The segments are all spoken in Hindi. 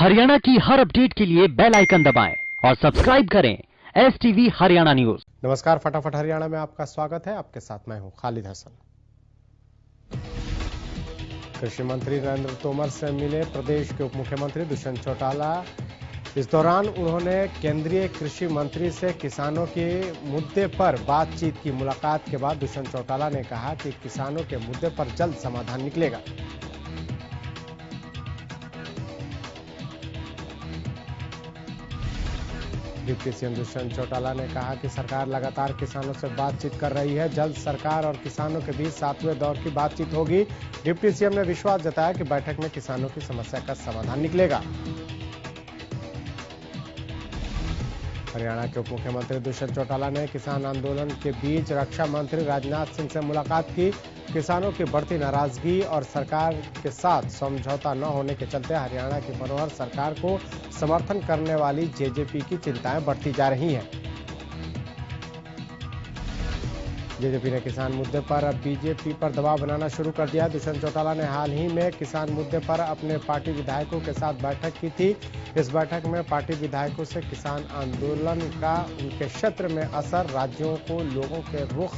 हरियाणा की हर अपडेट के लिए बेल आइकन दबाएं और सब्सक्राइब करें STV हरियाणा न्यूज। नमस्कार, फटाफट हरियाणा में आपका स्वागत है। आपके साथ मैं हूं खालिद हसन। कृषि मंत्री नरेंद्र तोमर से मिले प्रदेश के उप मुख्यमंत्री दुष्यंत चौटाला। इस दौरान उन्होंने केंद्रीय कृषि मंत्री से किसानों के मुद्दे पर बातचीत की। मुलाकात के बाद दुष्यंत चौटाला ने कहा कि किसानों के मुद्दे पर जल्द समाधान निकलेगा। डिप्टी सीएम दुष्यंत चौटाला ने कहा कि सरकार लगातार किसानों से बातचीत कर रही है। जल्द सरकार और किसानों के बीच 7वें दौर की बातचीत होगी। डिप्टी सीएम ने विश्वास जताया कि बैठक में किसानों की समस्या का समाधान निकलेगा। हरियाणा के उप मुख्यमंत्री दुष्यंत चौटाला ने किसान आंदोलन के बीच रक्षा मंत्री राजनाथ सिंह से मुलाकात की। किसानों की बढ़ती नाराजगी और सरकार के साथ समझौता न होने के चलते हरियाणा की मनोहर सरकार को समर्थन करने वाली जेजेपी की चिंताएं बढ़ती जा रही हैं। जेजेपी ने किसान मुद्दे पर अब बीजेपी पर दबाव बनाना शुरू कर दिया। दुष्यंत चौटाला ने हाल ही में किसान मुद्दे पर अपने पार्टी विधायकों के साथ बैठक की थी। इस बैठक में पार्टी विधायकों से किसान आंदोलन का उनके क्षेत्र में असर, राज्यों को लोगों के रुख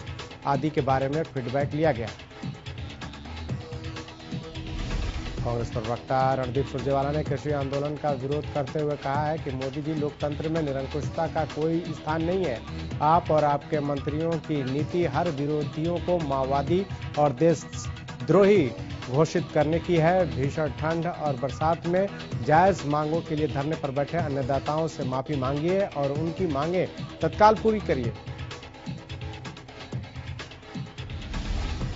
आदि के बारे में फीडबैक लिया गया। कांग्रेस प्रवक्ता रणदीप सुरजेवाला ने कृषि आंदोलन का विरोध करते हुए कहा है कि मोदी जी, लोकतंत्र में निरंकुशता का कोई स्थान नहीं है। आप और आपके मंत्रियों की नीति हर विरोधियों को माओवादी और देशद्रोही घोषित करने की है। भीषण ठंड और बरसात में जायज मांगों के लिए धरने पर बैठे अन्नदाताओं से माफी मांगिए और उनकी मांगे तत्काल पूरी करिए।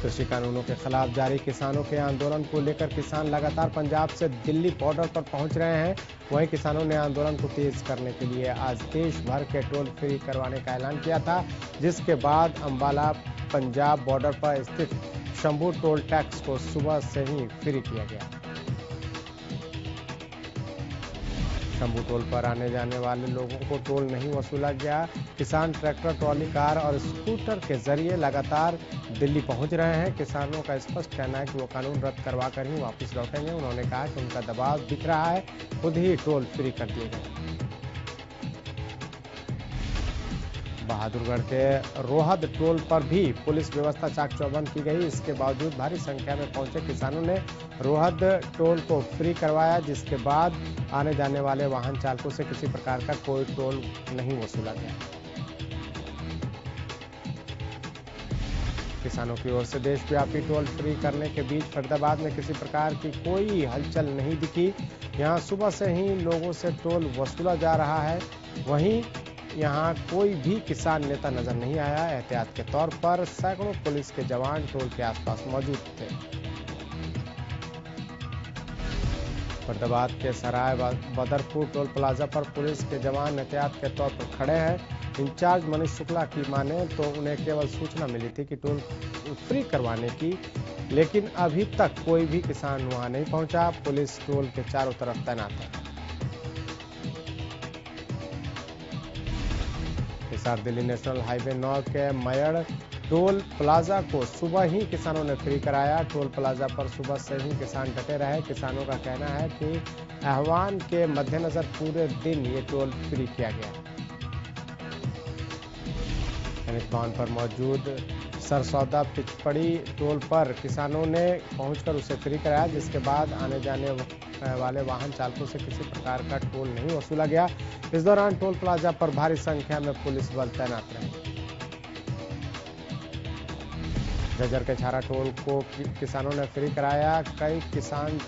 कृषि कानूनों के खिलाफ जारी किसानों के आंदोलन को लेकर किसान लगातार पंजाब से दिल्ली बॉर्डर पर पहुंच रहे हैं। वहीं किसानों ने आंदोलन को तेज करने के लिए आज देश भर के टोल फ्री करवाने का ऐलान किया था, जिसके बाद अंबाला पंजाब बॉर्डर पर स्थित शंभू टोल टैक्स को सुबह से ही फ्री किया गया। शंभू टोल पर आने जाने वाले लोगों को टोल नहीं वसूला गया। किसान ट्रैक्टर, ट्रॉली, कार और स्कूटर के जरिए लगातार दिल्ली पहुंच रहे हैं। किसानों का स्पष्ट कहना है कि वो कानून रद्द करवा कर ही वापस लौटेंगे। उन्होंने कहा कि उनका दबाव दिख रहा है, खुद ही टोल फ्री कर दिए गए। बहादुरगढ़ के रोहद टोल पर भी पुलिस व्यवस्था चाक चौबंद की गई। इसके बावजूद भारी संख्या में पहुंचे किसानों ने रोहद टोल को फ्री करवाया, जिसके बाद आने जाने वाले वाहन चालकों से किसी प्रकार का कोई टोल नहीं वसूला गया। किसानों की ओर से देशव्यापी टोल फ्री करने के बीच फरीदाबाद में किसी प्रकार की कोई हलचल नहीं दिखी। यहां सुबह से ही लोगों से टोल वसूला जा रहा है। वहीं यहां कोई भी किसान नेता नजर नहीं आया। एहतियात के तौर पर सैकड़ों पुलिस के जवान टोल के आसपास मौजूद थे। फरीदाबाद के सराय बदरपुर टोल प्लाजा पर पुलिस के जवान एहतियात के तौर पर खड़े हैं। इंचार्ज मनीष शुक्ला की माने तो उन्हें केवल सूचना मिली थी कि टोल फ्री करवाने की, लेकिन अभी तक कोई भी किसान वहां नहीं पहुंचा। पुलिस टोल के चारों तरफ तैनात है। हिसार दिल्ली नेशनल हाईवे 9 के मयड़ टोल प्लाजा को सुबह ही किसानों ने फ्री कराया। टोल प्लाजा पर सुबह से ही किसान डटे रहे। किसानों का कहना है कि आह्वान के मद्देनजर पूरे दिन ये टोल फ्री किया गया। खनिज भवन पर मौजूद सरसौदा पिचपड़ी टोल पर किसानों ने पहुंचकर उसे फ्री कराया, जिसके बाद आने जाने वाले वाहन चालकों से किसी प्रकार का टोल नहीं वसूला गया। इस दौरान टोल प्लाजा पर भारी संख्या में पुलिस बल तैनात रहे। झज्जर के छारा टोल को किसानों ने फ्री कराया। कई किसान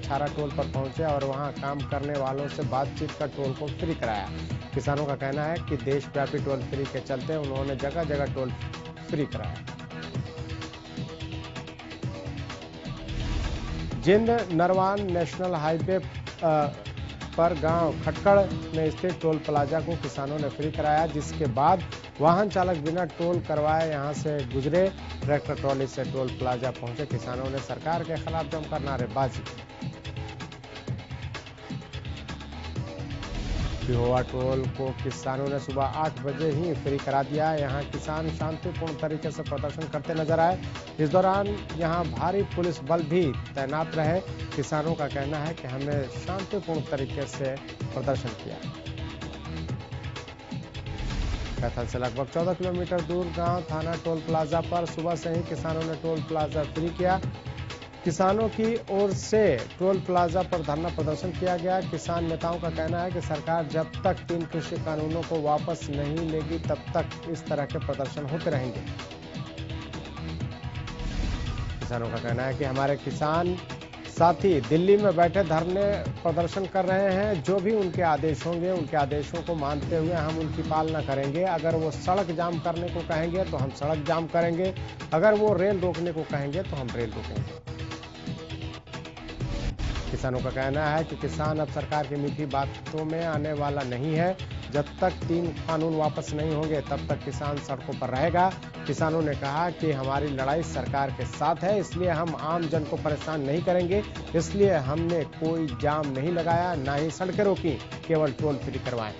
छारा टोल पर पहुंचे और वहां काम करने वालों से बातचीत कर टोल को फ्री कराया। किसानों का कहना है कि देशव्यापी टोल फ्री के चलते उन्होंने जगह जगह टोल फ्री कराया। जिंद नरवान नेशनल हाईवे पर गांव खटकड़ में स्थित टोल प्लाजा को किसानों ने फ्री कराया, जिसके बाद वाहन चालक बिना टोल करवाए यहां से गुजरे। ट्रैक्टर ट्रॉली से टोल प्लाजा पहुंचे किसानों ने सरकार के खिलाफ जमकर नारेबाजी की। पिहोवा टोल को किसानों ने सुबह 8 बजे ही फ्री करा दिया। यहां किसान शांतिपूर्ण तरीके से प्रदर्शन करते नजर आए। इस दौरान यहां भारी पुलिस बल भी तैनात रहे। किसानों का कहना है कि हमने शांतिपूर्ण तरीके से प्रदर्शन किया। कैथल से लगभग 14 किलोमीटर दूर गांव थाना टोल प्लाजा पर सुबह से ही किसानों ने टोल प्लाजा फ्री किया। किसानों की ओर से टोल प्लाजा पर धरना प्रदर्शन किया गया। किसान नेताओं का कहना है कि सरकार जब तक 3 कृषि कानूनों को वापस नहीं लेगी तब तक इस तरह के प्रदर्शन होते रहेंगे। किसानों का कहना है कि हमारे किसान साथी दिल्ली में बैठे धरने प्रदर्शन कर रहे हैं। जो भी उनके आदेश होंगे उनके आदेशों को मानते हुए हम उनकी पालना करेंगे। अगर वो सड़क जाम करने को कहेंगे तो हम सड़क जाम करेंगे। अगर वो रेल रोकने को कहेंगे तो हम रेल रोकेंगे। किसानों का कहना है कि किसान अब सरकार की मीठी बातों में आने वाला नहीं है। जब तक 3 कानून वापस नहीं होंगे तब तक किसान सड़कों पर रहेगा। किसानों ने कहा कि हमारी लड़ाई सरकार के साथ है, इसलिए हम आम जन को परेशान नहीं करेंगे। इसलिए हमने कोई जाम नहीं लगाया, ना ही सड़कें रोकी, केवल टोल फ्री करवाए।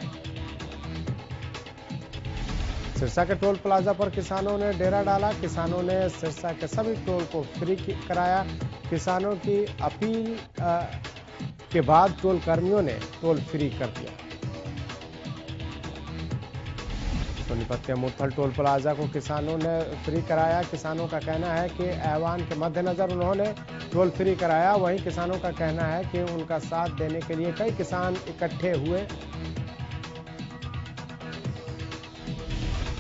सिरसा के टोल प्लाजा पर किसानों ने डेरा डाला। किसानों ने सिरसा के सभी टोल को फ्री कराया। किसानों की अपील के बाद टोल कर्मियों ने टोल फ्री कर दिया। सोनीपत के मुथल टोल प्लाजा को किसानों ने फ्री कराया। किसानों का कहना है कि ऐवान के मद्देनजर उन्होंने टोल फ्री कराया। वहीं किसानों का कहना है कि उनका साथ देने के लिए कई किसान इकट्ठे हुए।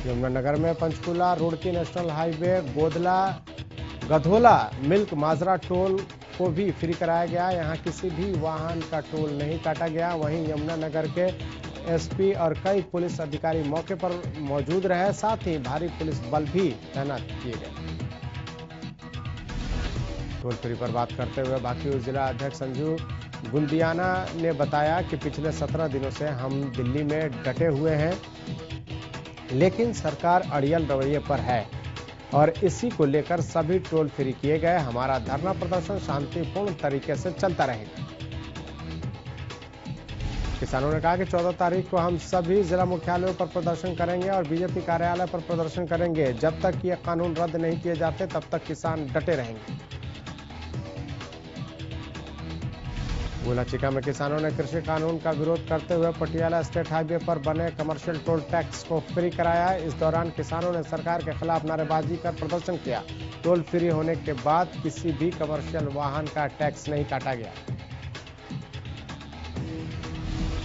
यमुनानगर में पंचकूला रुड़की नेशनल हाईवे गोदला गधोला मिल्क माजरा टोल को भी फ्री कराया गया। यहां किसी भी वाहन का टोल नहीं काटा गया। वहीं यमुनानगर के एसपी और कई पुलिस अधिकारी मौके पर मौजूद रहे। साथ ही भारी पुलिस बल भी तैनात किए गए। टोल फ्री पर बात करते हुए भाकियू जिला अध्यक्ष संजू गुंदियाना ने बताया कि पिछले 17 दिनों से हम दिल्ली में डटे हुए हैं, लेकिन सरकार अड़ियल रवैये पर है और इसी को लेकर सभी टोल फ्री किए गए। हमारा धरना प्रदर्शन शांतिपूर्ण तरीके से चलता रहेगा। किसानों ने कहा कि 14 तारीख को हम सभी जिला मुख्यालयों पर प्रदर्शन करेंगे और बीजेपी कार्यालय पर प्रदर्शन करेंगे। जब तक ये कानून रद्द नहीं किए जाते तब तक किसान डटे रहेंगे। गोलाचिका में किसानों ने कृषि कानून का विरोध करते हुए पटियाला स्टेट हाईवे पर बने कमर्शियल टोल टैक्स को फ्री कराया। इस दौरान किसानों ने सरकार के खिलाफ नारेबाजी कर प्रदर्शन किया। टोल फ्री होने के बाद किसी भी कमर्शियल वाहन का टैक्स नहीं काटा गया।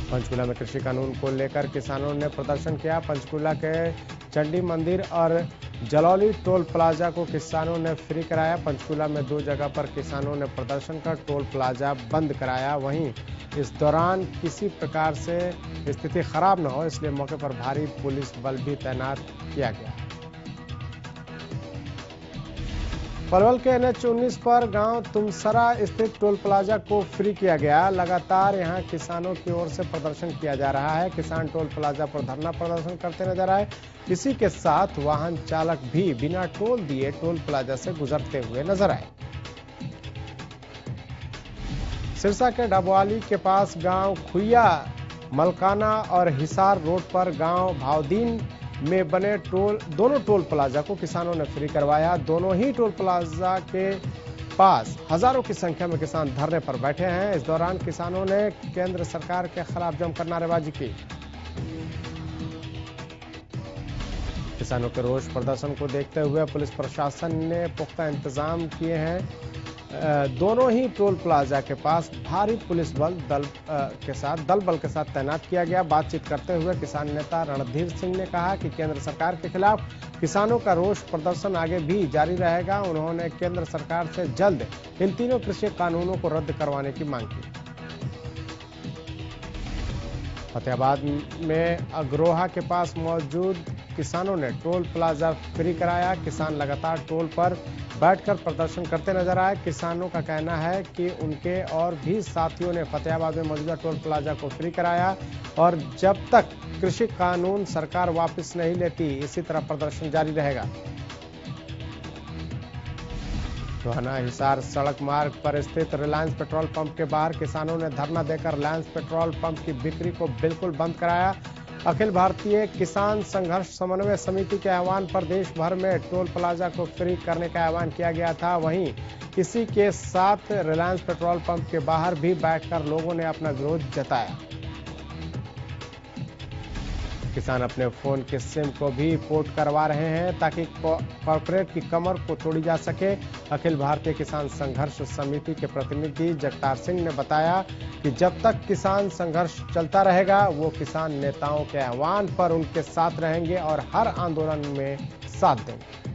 पंचकूला में कृषि कानून को लेकर किसानों ने प्रदर्शन किया। पंचकूला के चंडी मंदिर और जलौली टोल प्लाजा को किसानों ने फ्री कराया। पंचकूला में 2 जगह पर किसानों ने प्रदर्शन कर टोल प्लाजा बंद कराया। वहीं इस दौरान किसी प्रकार से स्थिति खराब न हो, इसलिए मौके पर भारी पुलिस बल भी तैनात किया गया। पलवल के NH 19 पर गांव तुमसरा स्थित टोल प्लाजा को फ्री किया गया। लगातार यहां किसानों की ओर से प्रदर्शन किया जा रहा है। किसान टोल प्लाजा पर धरना प्रदर्शन करते नजर आए। इसी के साथ वाहन चालक भी बिना टोल दिए टोल प्लाजा से गुजरते हुए नजर आए। सिरसा के डबवाली के पास गांव खुइया मलकाना और हिसार रोड पर गांव भावदीन में बने दोनों टोल प्लाजा को किसानों ने फ्री करवाया। दोनों ही टोल प्लाजा के पास हजारों की संख्या में किसान धरने पर बैठे हैं। इस दौरान किसानों ने केंद्र सरकार के खिलाफ जमकर नारेबाजी की। किसानों के रोष प्रदर्शन को देखते हुए पुलिस प्रशासन ने पुख्ता इंतजाम किए हैं। दोनों ही टोल प्लाजा के पास भारी पुलिस बल दल बल के साथ तैनात किया गया। बातचीत करते हुए किसान नेता रणधीर सिंह ने कहा कि केंद्र सरकार के खिलाफ किसानों का रोष प्रदर्शन आगे भी जारी रहेगा। उन्होंने केंद्र सरकार से जल्द इन तीनों कृषि कानूनों को रद्द करवाने की मांग की। फतेहाबाद में अग्रोहा के पास मौजूद किसानों ने टोल प्लाजा फ्री कराया। किसान लगातार टोल पर बैठकर प्रदर्शन करते नजर आए। किसानों का कहना है कि उनके और भी साथियों ने फतेहाबाद में मौजूदा टोल प्लाजा को फ्री कराया और जब तक कृषि कानून सरकार वापस नहीं लेती इसी तरह प्रदर्शन जारी रहेगा। टोहाना हिसार सड़क मार्ग पर स्थित रिलायंस पेट्रोल पंप के बाहर किसानों ने धरना देकर रिलायंस पेट्रोल पंप की बिक्री को बिल्कुल बंद कराया। अखिल भारतीय किसान संघर्ष समन्वय समिति के आह्वान पर देश भर में टोल प्लाजा को फ्री करने का आह्वान किया गया था। वहीं इसी के साथ रिलायंस पेट्रोल पंप के बाहर भी बैठकर लोगों ने अपना विरोध जताया। किसान अपने फोन के सिम को भी पोर्ट करवा रहे हैं ताकि कॉर्पोरेट की कमर को तोड़ी जा सके। अखिल भारतीय किसान संघर्ष समिति के प्रतिनिधि जगतार सिंह ने बताया कि जब तक किसान संघर्ष चलता रहेगा वो किसान नेताओं के आह्वान पर उनके साथ रहेंगे और हर आंदोलन में साथ देंगे।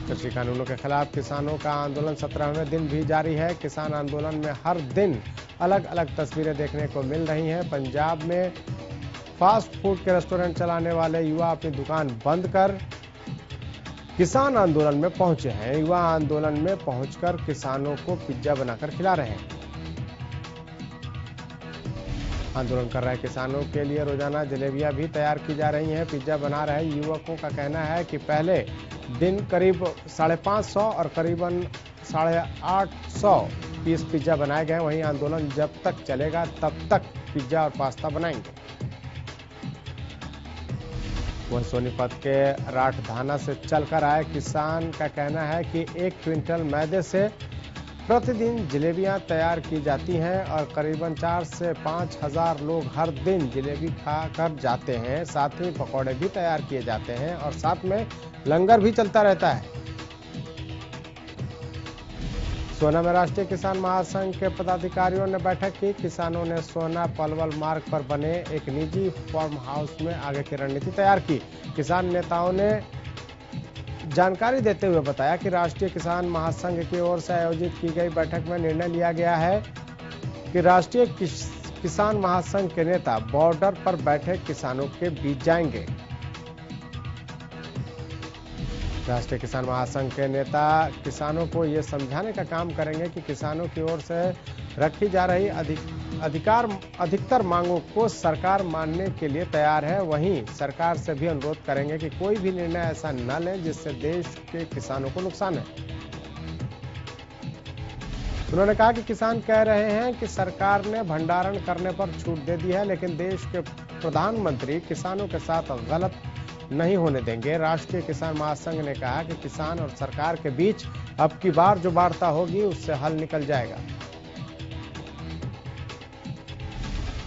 कृषि कानूनों के खिलाफ किसानों का आंदोलन 17वें दिन भी जारी है। किसान आंदोलन में हर दिन अलग अलग तस्वीरें देखने को मिल रही हैं। पंजाब में फास्ट फूड के रेस्टोरेंट चलाने वाले युवा अपनी दुकान बंद कर किसान आंदोलन में पहुंचे हैं। युवा आंदोलन में पहुंचकर किसानों को पिज्जा बनाकर खिला रहे हैं। आंदोलन कर रहे किसानों के लिए रोजाना जलेबियां भी तैयार की जा रही हैं। पिज्जा बना रहे युवकों का कहना है कि पहले दिन करीब 550 और करीबन 850 पीस पिज्जा बनाए गए। वहीं आंदोलन जब तक चलेगा तब तक पिज्जा और पास्ता बनाएंगे। वहीं सोनीपत के राठधाना से चलकर आए किसान का कहना है कि 1 क्विंटल मैदे से प्रतिदिन जलेबियां तैयार की जाती हैं और करीबन 4 से 5 हजार लोग हर दिन जलेबी खाकर जाते हैं। साथ ही पकौड़े भी तैयार किए जाते हैं और साथ में लंगर भी चलता रहता है। सोना में राष्ट्रीय किसान महासंघ के पदाधिकारियों ने बैठक की। किसानों ने सोना पलवल मार्ग पर बने एक निजी फार्म हाउस में आगे की रणनीति तैयार की। किसान नेताओं ने जानकारी देते हुए बताया कि राष्ट्रीय किसान महासंघ की ओर से आयोजित की गई बैठक में निर्णय लिया गया है कि राष्ट्रीय किसान महासंघ के नेता बॉर्डर पर बैठे किसानों के बीच जाएंगे। राष्ट्रीय किसान महासंघ के नेता किसानों को ये समझाने का काम करेंगे कि किसानों की ओर से रखी जा रही अधिकतर मांगों को सरकार मानने के लिए तैयार है। वहीं सरकार से भी अनुरोध करेंगे कि कोई भी निर्णय ऐसा न लें जिससे देश के किसानों को नुकसान है। उन्होंने कहा कि किसान कह रहे हैं कि सरकार ने भंडारण करने पर छूट दे दी है, लेकिन देश के प्रधानमंत्री किसानों के साथ गलत नहीं होने देंगे। राष्ट्रीय किसान महासंघ ने कहा कि किसान और सरकार के बीच अब की बार जो वार्ता होगी उससे हल निकल जाएगा।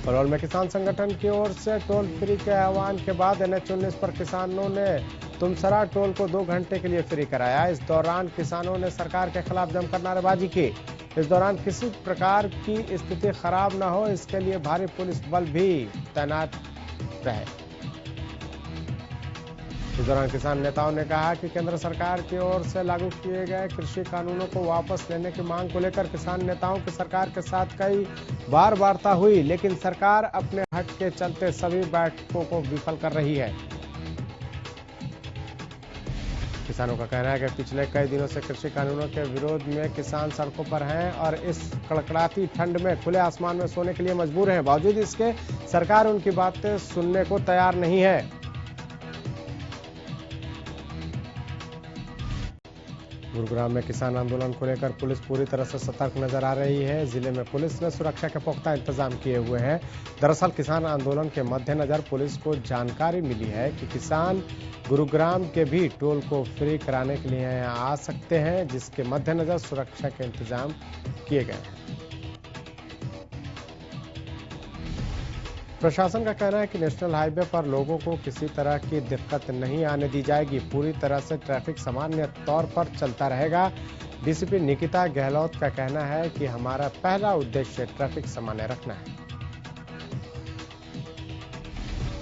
बरौल में किसान संगठन की ओर से टोल फ्री के आह्वान के बाद NH-19 पर किसानों ने तुमसरा टोल को 2 घंटे के लिए फ्री कराया। इस दौरान किसानों ने सरकार के खिलाफ जमकर नारेबाजी की। इस दौरान किसी प्रकार की स्थिति खराब न हो इसके लिए भारी पुलिस बल भी तैनात रहे। इस दौरान किसान नेताओं ने कहा कि केंद्र सरकार की ओर से लागू किए गए कृषि कानूनों को वापस लेने की मांग को लेकर किसान नेताओं की सरकार के साथ कई बार वार्ता हुई, लेकिन सरकार अपने हट के चलते सभी बैठकों को विफल कर रही है। किसानों का कहना है कि पिछले कई दिनों से कृषि कानूनों के विरोध में किसान सड़कों पर हैं और इस कड़कड़ाती ठंड में खुले आसमान में सोने के लिए मजबूर हैं। बावजूद इसके सरकार उनकी बातें सुनने को तैयार नहीं है। गुरुग्राम में किसान आंदोलन को लेकर पुलिस पूरी तरह से सतर्क नजर आ रही है। जिले में पुलिस ने सुरक्षा के पुख्ता इंतजाम किए हुए हैं। दरअसल किसान आंदोलन के मद्देनजर पुलिस को जानकारी मिली है कि किसान गुरुग्राम के भी टोल को फ्री कराने के लिए यहाँ आ सकते हैं, जिसके मद्देनजर सुरक्षा के इंतजाम किए गए हैं। प्रशासन का कहना है कि नेशनल हाईवे पर लोगों को किसी तरह की दिक्कत नहीं आने दी जाएगी। पूरी तरह से ट्रैफिक सामान्य तौर पर चलता रहेगा। डीसीपी निकिता गहलोत का कहना है कि हमारा पहला उद्देश्य ट्रैफिक सामान्य रखना है।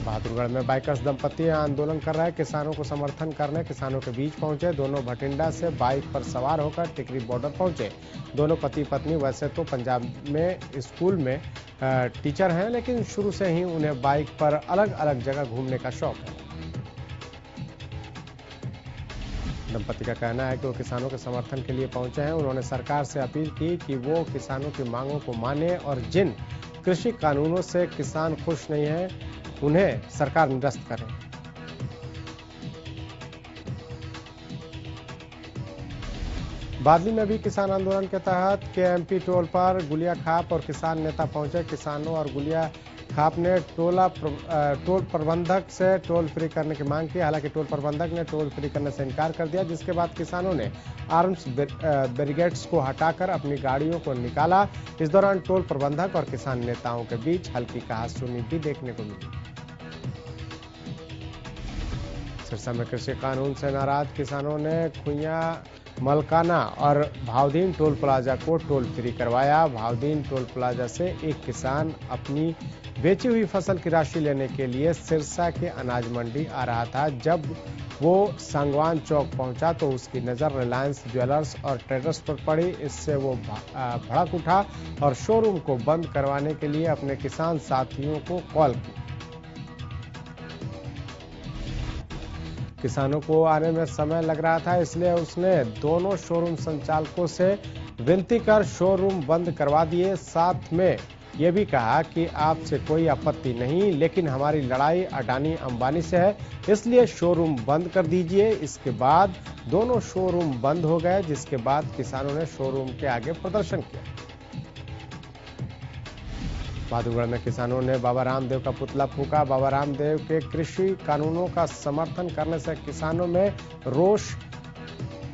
बहादुरगढ़ में बाइकर्स दंपति आंदोलन कर रहे किसानों को समर्थन करने किसानों के बीच पहुंचे। दोनों भटिंडा से बाइक पर सवार होकर टिकरी बॉर्डर पहुंचे। दोनों पति पत्नी वैसे तो पंजाब में स्कूल में टीचर हैं, लेकिन शुरू से ही उन्हें बाइक पर अलग अलग जगह घूमने का शौक है। दंपति का कहना है कि वो किसानों के समर्थन के लिए पहुंचे हैं। उन्होंने सरकार से अपील की कि वो किसानों की मांगों को माने और जिन कृषि कानूनों से किसान खुश नहीं है उन्हें सरकार निरस्त करे। बादली में भी किसान आंदोलन के तहत केएमपी टोल पर गुलिया खाप और किसान नेता पहुंचे। किसानों और गुलिया खाप ने टोल प्रबंधक से टोल फ्री करने की मांग की। हालांकि टोल प्रबंधक ने टोल फ्री करने से इनकार कर दिया, जिसके बाद किसानों ने आर्म्स बैरिकेड्स को हटाकर अपनी गाड़ियों को निकाला। इस दौरान टोल प्रबंधक और किसान नेताओं के बीच हल्की कहासुनी भी देखने को मिली। सिरसा में कृषि कानून से नाराज किसानों ने खुइया, मलकाना और भावदीन टोल प्लाजा को टोल फ्री करवाया। भावदीन टोल प्लाजा से एक किसान अपनी बेची हुई फसल की राशि लेने के लिए सिरसा के अनाज मंडी आ रहा था। जब वो सांगवान चौक पहुंचा तो उसकी नज़र रिलायंस ज्वेलर्स और ट्रेडर्स पर पड़ी। इससे वो भड़क उठा और शोरूम को बंद करवाने के लिए अपने किसान साथियों को कॉल की। किसानों को आने में समय लग रहा था, इसलिए उसने दोनों शोरूम संचालकों से विनती कर शोरूम बंद करवा दिए। साथ में ये भी कहा कि आपसे कोई आपत्ति नहीं, लेकिन हमारी लड़ाई अडानी अंबानी से है, इसलिए शोरूम बंद कर दीजिए। इसके बाद दोनों शोरूम बंद हो गए, जिसके बाद किसानों ने शोरूम के आगे प्रदर्शन किया। बहादुरगढ़ में किसानों ने बाबा रामदेव का पुतला फूंका। बाबा रामदेव के कृषि कानूनों का समर्थन करने से किसानों में रोष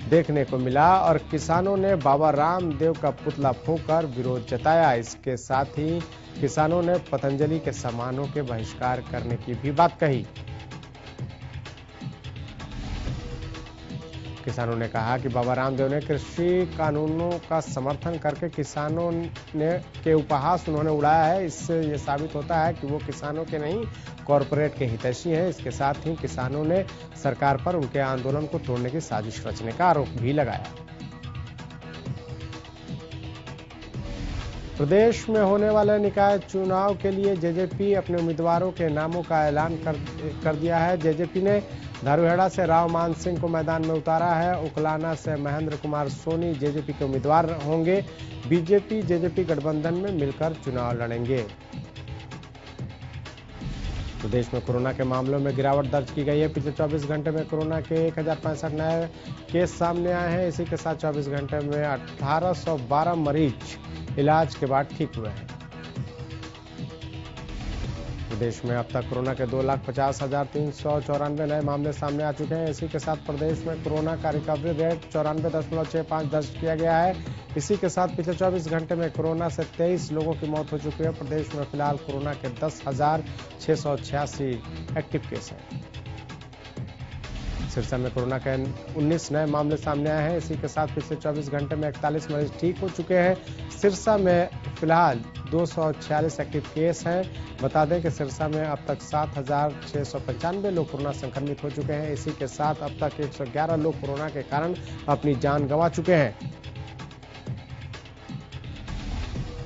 देखने को मिला और किसानों ने बाबा रामदेव का पुतला फूंककर विरोध जताया। इसके साथ ही किसानों ने पतंजलि के सामानों के बहिष्कार करने की भी बात कही। किसानों ने कहा कि बाबा रामदेव ने कृषि कानूनों का समर्थन करके किसानों के उपहास उन्होंने उड़ाया है। इससे ये साबित होता है कि वो किसानों के नहीं, कॉरपोरेट के हितैषी हैं। इसके साथ ही किसानों ने सरकार पर उनके आंदोलन को तोड़ने की साजिश रचने का आरोप भी लगाया। प्रदेश में होने वाले निकाय चुनाव के लिए जेजेपी अपने उम्मीदवारों के नामों का ऐलान कर दिया है। जेजेपी ने धारूहेड़ा से राव मान सिंह को मैदान में उतारा है। उकलाना से महेंद्र कुमार सोनी जेजेपी के उम्मीदवार होंगे। बीजेपी जेजेपी गठबंधन में मिलकर चुनाव लड़ेंगे। प्रदेश में कोरोना के मामलों में गिरावट दर्ज की गई है। पिछले 24 घंटे में कोरोना के 1065 नए केस सामने आए हैं। इसी के साथ 24 घंटे में 1812 मरीज इलाज के बाद ठीक हुए हैं। प्रदेश में अब तक कोरोना के 2,50,394 नए मामले सामने आ चुके हैं। इसी के साथ प्रदेश में कोरोना का रिकवरी रेट 94.65 दर्ज किया गया है। इसी के साथ पिछले 24 घंटे में कोरोना से 23 लोगों की मौत हो चुकी है। प्रदेश में फिलहाल कोरोना के 10,686 एक्टिव केस हैं। सिरसा में कोरोना के 19 नए मामले सामने आए हैं। इसी के साथ पिछले 24 घंटे में 41 मरीज ठीक हो चुके हैं। सिरसा में फिलहाल 246 एक्टिव केस हैं। बता दें कि सिरसा में अब तक 7,695 लोग कोरोना संक्रमित हो चुके हैं। इसी के साथ अब तक 111 लोग कोरोना के कारण अपनी जान गंवा चुके हैं।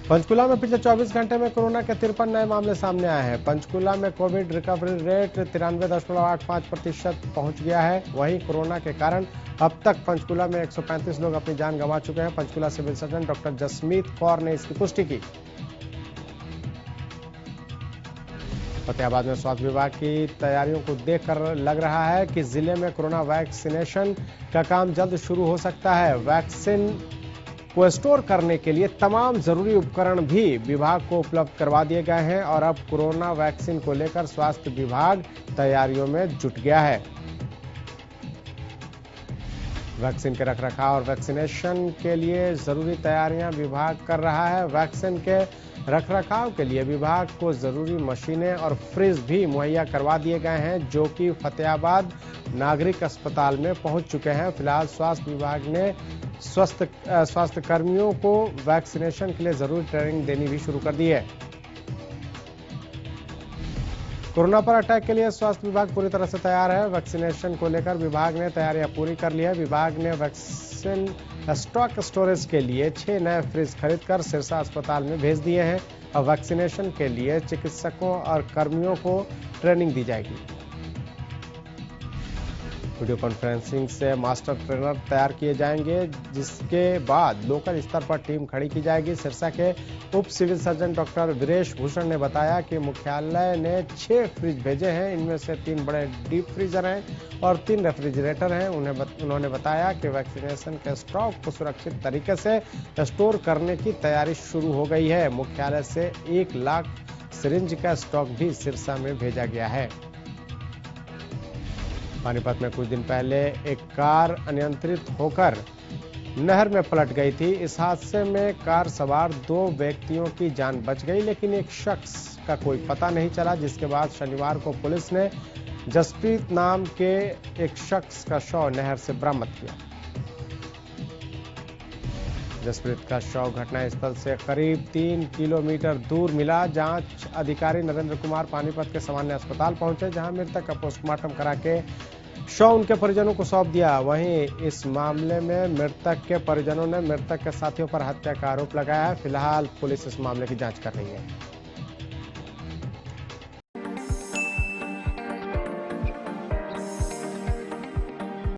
पंचकुला में पिछले 24 घंटे में कोरोना के 53 नए मामले सामने आए हैं। पंचकुला में कोविड रिकवरी रेट 93.85% पहुंच गया है। वहीं कोरोना के कारण अब तक पंचकुला में 135 लोग अपनी जान गंवा चुके हैं। Panchkula civil surgeon doctor Jasmeet Kaur ने इसकी पुष्टि की। फतेहाबाद में स्वास्थ्य विभाग की तैयारियों को देखकर लग रहा है कि जिले में कोरोना वैक्सीनेशन का काम जल्द शुरू हो सकता है। वैक्सीन को स्टोर करने के लिए तमाम जरूरी उपकरण भी विभाग को उपलब्ध करवा दिए गए हैं और अब कोरोना वैक्सीन को लेकर स्वास्थ्य विभाग तैयारियों में जुट गया है। वैक्सीन के रखरखाव और वैक्सीनेशन के लिए जरूरी तैयारियां विभाग कर रहा है। वैक्सीन के रखरखाव के लिए विभाग को जरूरी मशीनें और फ्रिज भी मुहैया करवा दिए गए हैं, जो कि फतेहाबाद नागरिक अस्पताल में पहुंच चुके हैं। फिलहाल स्वास्थ्य विभाग ने स्वास्थ्य कर्मियों को वैक्सीनेशन के लिए जरूरी ट्रेनिंग देनी भी शुरू कर दी है। कोरोना पर अटैक के लिए स्वास्थ्य विभाग पूरी तरह से तैयार है। वैक्सीनेशन को लेकर विभाग ने तैयारियां पूरी कर ली है। विभाग ने वैक्सीन स्टॉक स्टोरेज के लिए 6 नए फ्रिज खरीदकर सिरसा अस्पताल में भेज दिए हैं और वैक्सीनेशन के लिए चिकित्सकों और कर्मियों को ट्रेनिंग दी जाएगी। वीडियो कॉन्फ्रेंसिंग से मास्टर ट्रेनर तैयार किए जाएंगे, जिसके बाद लोकल स्तर पर टीम खड़ी की जाएगी। सिरसा के उप civil surgeon doctor Viresh Bhushan ने बताया कि मुख्यालय ने 6 फ्रिज भेजे हैं। इनमें से 3 बड़े डीप फ्रीजर हैं और 3 रेफ्रिजरेटर हैं। उन्होंने बताया कि वैक्सीनेशन के स्टॉक को सुरक्षित तरीके से स्टोर करने की तैयारी शुरू हो गई है। मुख्यालय से 1 लाख सिरिंज का स्टॉक भी सिरसा में भेजा गया है। पानीपत में कुछ दिन पहले एक कार अनियंत्रित होकर नहर में पलट गई थी। इस हादसे में कार सवार 2 व्यक्तियों की जान बच गई, लेकिन एक शख्स का कोई पता नहीं चला, जिसके बाद शनिवार को पुलिस ने जसप्रीत नाम के एक शख्स का शव नहर से बरामद किया। जसप्रीत का शव घटनास्थल से करीब 3 किलोमीटर दूर मिला। जांच अधिकारी नरेंद्र कुमार पानीपत के सामान्य अस्पताल पहुंचे, जहां मृतक का पोस्टमार्टम करा के शव उनके परिजनों को सौंप दिया। वहीं इस मामले में मृतक के परिजनों ने मृतक के साथियों पर हत्या का आरोप लगाया है। फिलहाल पुलिस इस मामले की जांच कर रही है।